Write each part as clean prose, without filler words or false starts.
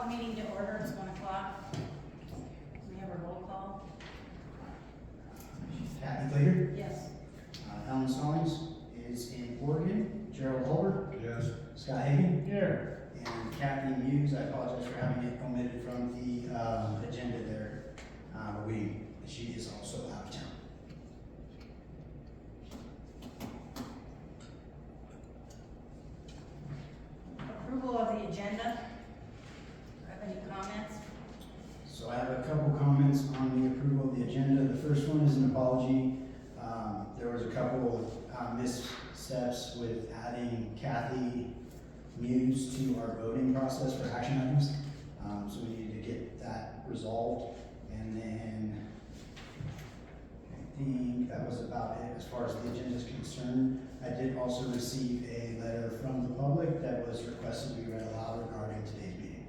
call the meeting to order, it's 1 o'clock. We have a roll call. Kathy Glader, Yes. Ellen Stallings is in Oregon, Gerald Holbert, Yes. Scott Hagan, Here. and Kathy Muse. I apologize for having it omitted from the agenda there. She is also out of town. Approval of the agenda. Have any comments? So I have a couple comments on the approval of the agenda. The first one is an apology. There was a couple of missteps with adding Kathy Muse to our voting process for action items. So we needed to get that resolved. And then I think that was about it as far as the agenda is concerned. I did also receive a letter from the public that was requested to be read aloud regarding today's meeting.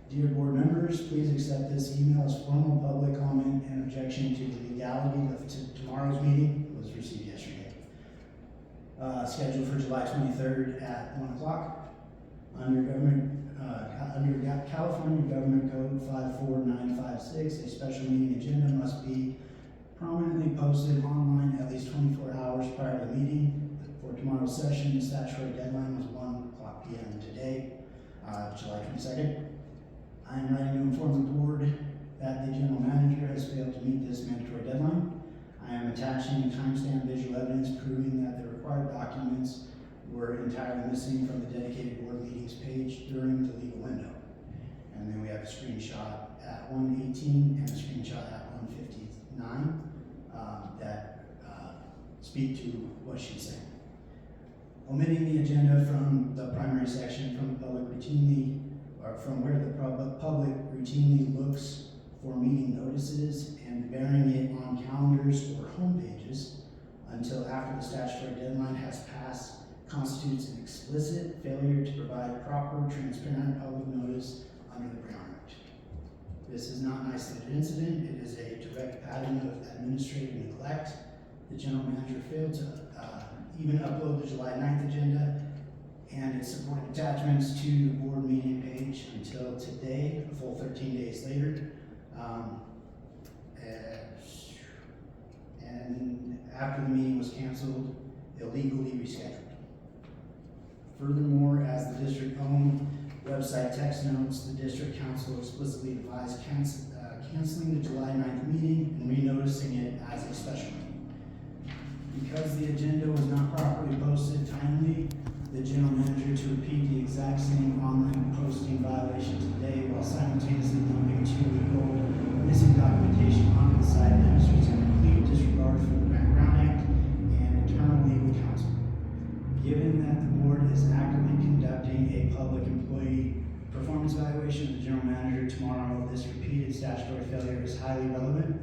Dear board members, please accept this email as formal public comment and objection to the legality of tomorrow's meeting. It was received yesterday. Scheduled for July 23rd at 1 o'clock. Under California Government Code 54956, a special meeting agenda must be prominently posted online at least 24 hours prior to the meeting. For tomorrow's session, the statutory deadline was 1 p.m. today, July 22nd. I am writing to inform the board that the general manager has failed to meet this mandatory deadline. I am attaching timestamp visual evidence proving that the required documents were entirely missing from the dedicated board meetings page during the legal window. And then we have a screenshot at 1:18 and a screenshot at 1:59 that speak to what she's saying. Omitting the agenda from the primary section from the public routinely, or from where the public routinely looks for meeting notices and bearing it on calendars or home pages until after the statutory deadline has passed constitutes an explicit failure to provide proper, transparent public notice under the Brown Act. This is not an isolated incident. It is a direct pattern of administrative neglect. The general manager failed to even upload the July 9th agenda and its supporting attachments to the board meeting page until today, a full 13 days later. And after the meeting was canceled, illegally rescheduled. Furthermore, as the district-owned website text notes, the district council explicitly advised canceling the July 9th meeting and renoticing it as a special meeting. Because the agenda was not properly posted timely, the general manager to repeat the exact same online posting violation today while simultaneously dumping two legal missing documentation onto the site demonstrates a complete disregard for the Brown Act and internal legal counsel. Given that the board is actively conducting a public employee performance evaluation of the general manager tomorrow, this repeated statutory failure is highly relevant.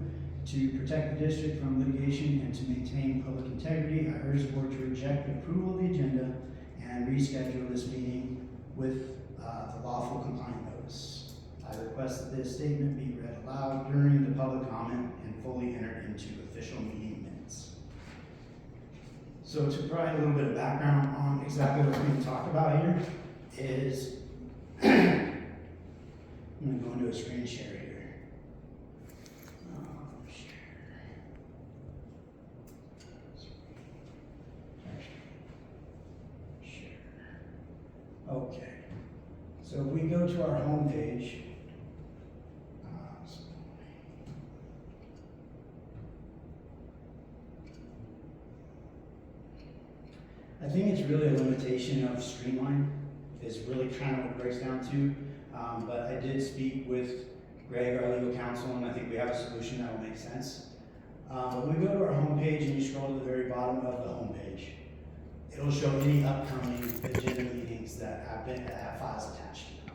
To protect the district from litigation and to maintain public integrity, I urge the board to reject the approval of the agenda and reschedule this meeting with the lawful compliant notice. I request that this statement be read aloud during the public comment and fully entered into official meeting minutes. So to provide a little bit of background on exactly what's being talked about here is, I'm going to go into a screen share here. Okay, so if we go to our home page, I think it's really a limitation of Streamline is really kind of what it breaks down to. But I did speak with Greg, our legal counsel, and I think we have a solution that will make sense. But when we go to our home page and you scroll to the very bottom of the home page, it'll show any upcoming agenda meetings that have files attached to them.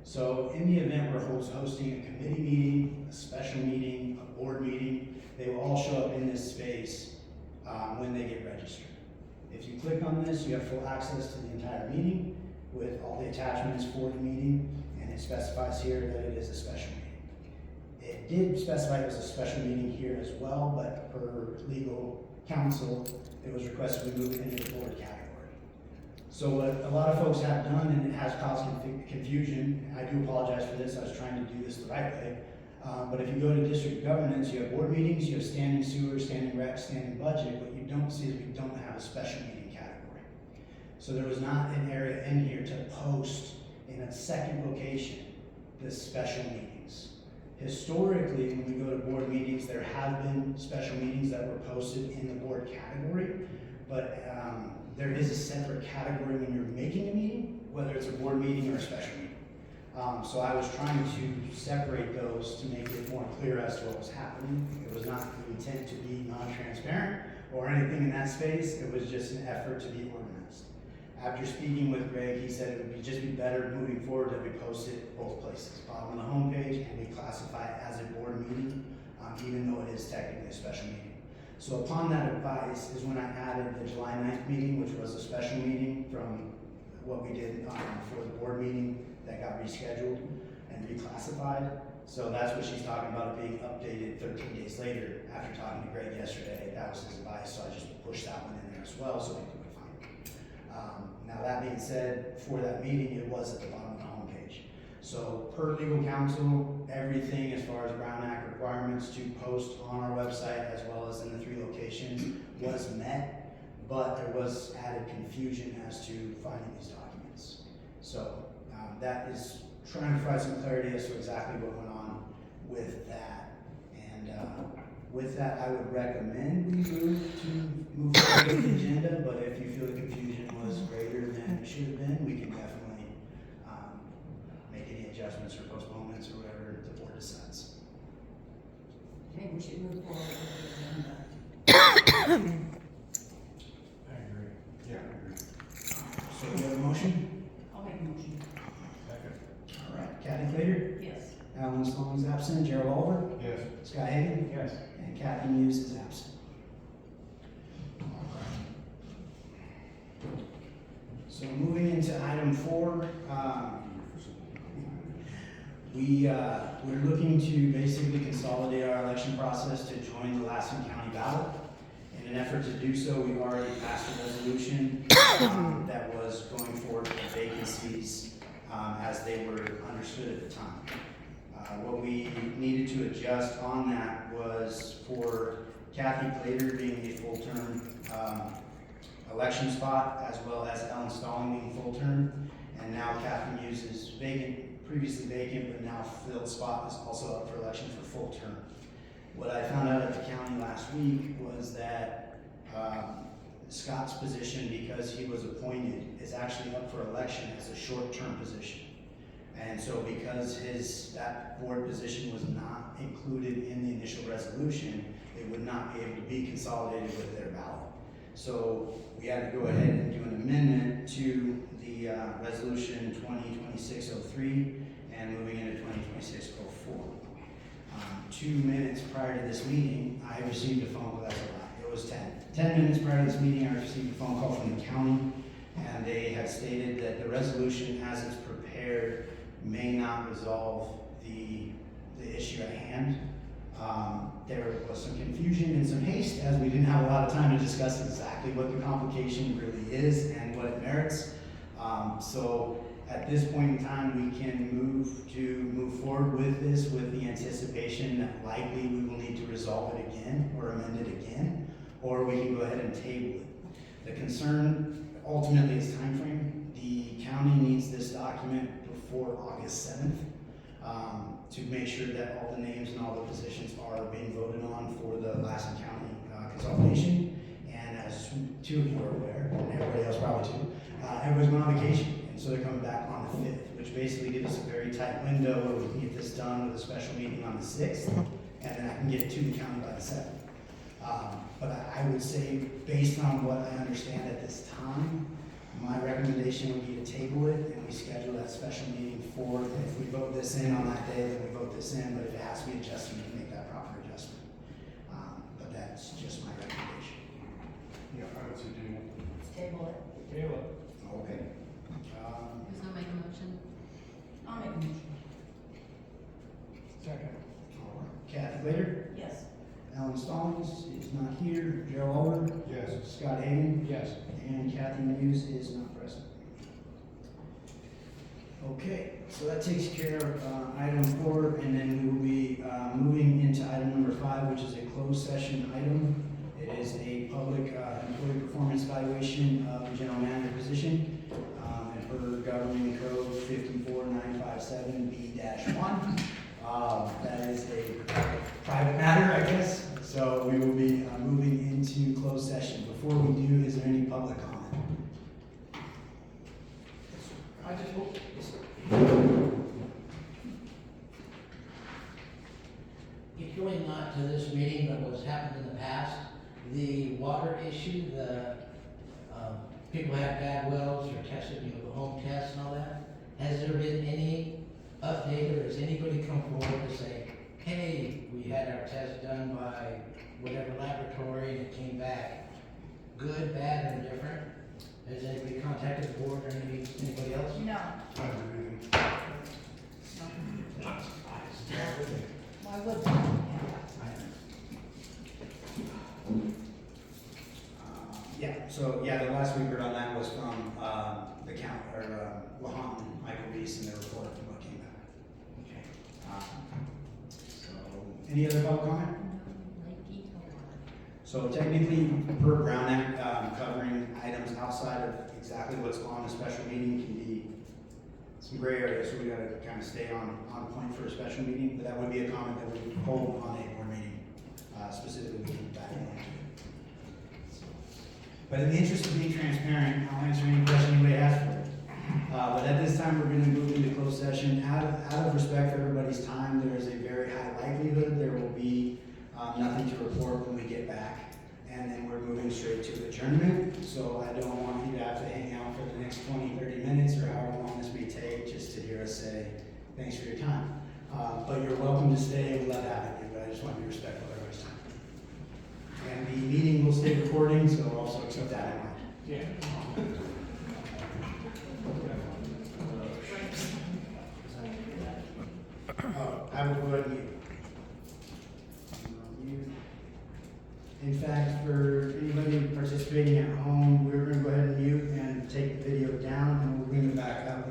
So in the event we're hosting a committee meeting, a special meeting, a board meeting, they will all show up in this space when they get registered. If you click on this, you have full access to the entire meeting with all the attachments for the meeting, and it specifies here that it is a special meeting. It did specify it was a special meeting here as well, but per legal counsel, it was requested we move it into the board category. So So what a lot of folks have done, and it has caused confusion, and I do apologize for this, I was trying to do this the right way. But if you go to district governance, you have board meetings, you have standing sewer, standing rec, standing budget. What you don't see is we don't have a special meeting category. So there was not an area in here to post in a second location the special meetings. Historically, when we go to board meetings, there have been special meetings that were posted in the board category, but there is a separate category when you're making a meeting, whether it's a board meeting or a special meeting. So I was trying to separate those to make it more clear as to what was happening. It was not the intent to be non-transparent or anything in that space. It was just an effort to be organized. After speaking with Greg, he said it would just be better moving forward that we post it both places, bottom of the homepage, and we classify it as a board meeting, even though it is technically a special meeting. So upon that advice is when I added the July 9th meeting, which was a special meeting from what we did for the board meeting that got rescheduled and reclassified. So that's what she's talking about, it being updated 13 days later after talking to Greg yesterday. That was his advice, so I just pushed that one in there as well so we could find it. Now that being said, for that meeting, it was at the bottom of the homepage. So per legal counsel, everything as far as Brown Act requirements to post on our website as well as in the 3 locations was met, but there was added confusion as to finding these documents. So that is trying to provide some clarity as to exactly what went on with that. And with that, I would recommend we move forward with the agenda, but if you feel the confusion was greater than it should have been, we can definitely make any adjustments or postponements or whatever the board decides. I think we should move forward with the agenda. I agree. Yeah, I agree. So we have a motion? I'll make a motion. Second. All right, Kathy Clater, Yes. Alan Sloan's absent, Gerald Oliver, Yes. Scott Hagan, Yes. and Kathy Muse is absent. So moving into item 4, we're looking to basically consolidate our election process to join the Lassen County ballot. In an effort to do so, we've already passed a resolution that was going forward for vacancies as they were understood at the time. What we needed to adjust on that was for Kathy Clater being a full-term election spot, as well as Ellen Stalling being full-term, and now Kathy Muse is vacant, previously vacant, but now filled spot is also up for election for full term. What I found out at the county last week was that Scott's position, because he was appointed, is actually up for election as a short-term position. And so because that board position was not included in the initial resolution, it would not be able to be consolidated with their ballot. So we had to go ahead and do an amendment to the resolution 2026-03 and moving into 2026-04. 2 minutes prior to this meeting, I received a phone call, that's a lie, it was 10. 10 minutes prior to this meeting, I received a phone call from the county, and they had stated that the resolution as it's prepared may not resolve the issue at hand. There was some confusion and some haste as we didn't have a lot of time to discuss exactly what the complication really is and what it merits. So at this point in time, we can move forward with this with the anticipation that likely we will need to resolve it again or amend it again, or we can go ahead and table it. The concern ultimately is timeframe. The county needs this document before August 7th. To make sure that all the names and all the positions are being voted on for the Lassen County consolidation. And as 2 of you are aware, and everybody else probably too, everybody's going on vacation. And so they're coming back on the 5th, which basically gives us a very tight window where we can get this done with a special meeting on the 6th, and then I can get it to the county by the 7th. But I would say, based on what I understand at this time, my recommendation would be to table it and we schedule that special meeting for, if we vote this in on that day, then we vote this in, but if it has to be adjusted, we can make that proper adjustment. But that's just my recommendation. Yeah, I would say table. Let's table it. Table. Okay. Who's gonna make a motion? I'll make a motion. Second. Kathy Clater, Yes. Alan Ron Stallings is not here. Joe Oliver, Yes. Scott Hagan, Yes. and Kathy Muse is not present. Okay, so that takes care of item 4, and then we will be moving into item number 5, which is a closed session item. It is a public employee performance evaluation of the general manager position, and per government code 54957B-1. That is a private matter, I guess. So we will be moving into closed session. Before we do, is there any public comment? I just hope, it's really not to this meeting, but what's happened in the past, the water issue, people have bad wells or tested, the home tests and all that. Has there been any update, or has anybody come forward to say, hey, we had our test done by whatever laboratory and it came back good, bad, or indifferent? Has anybody contacted the board or anybody else? No. I agree. Why would they? The last we heard on that was from the count, or Lahan and Michael Reese and their report from what came back. Okay. So, any other public comment? Lake Eco water. So technically, per Brown Act, covering items outside of exactly what's on a special meeting can be some gray areas, so we gotta kind of stay on point for a special meeting, but that would be a comment that we would hold on a board meeting, specifically we can back into. But in the interest of being transparent, I'll answer any question anybody has for it. But at this time, we're gonna move into closed session. Out of respect for everybody's time, there is a very high likelihood there will be nothing to report when we get back. And then we're moving straight to adjournment. So I don't want you to have to hang out for the next 20, 30 minutes or however long this may take just to hear us say, thanks for your time. But you're welcome to stay. We love having you, but I just want to be respectful of everybody's time. And the meeting will stay recording, so also accept that in mind. Yeah. I will go ahead and mute. In fact, for anybody participating at home, we're going to go ahead and mute and take the video down, and we'll bring it back up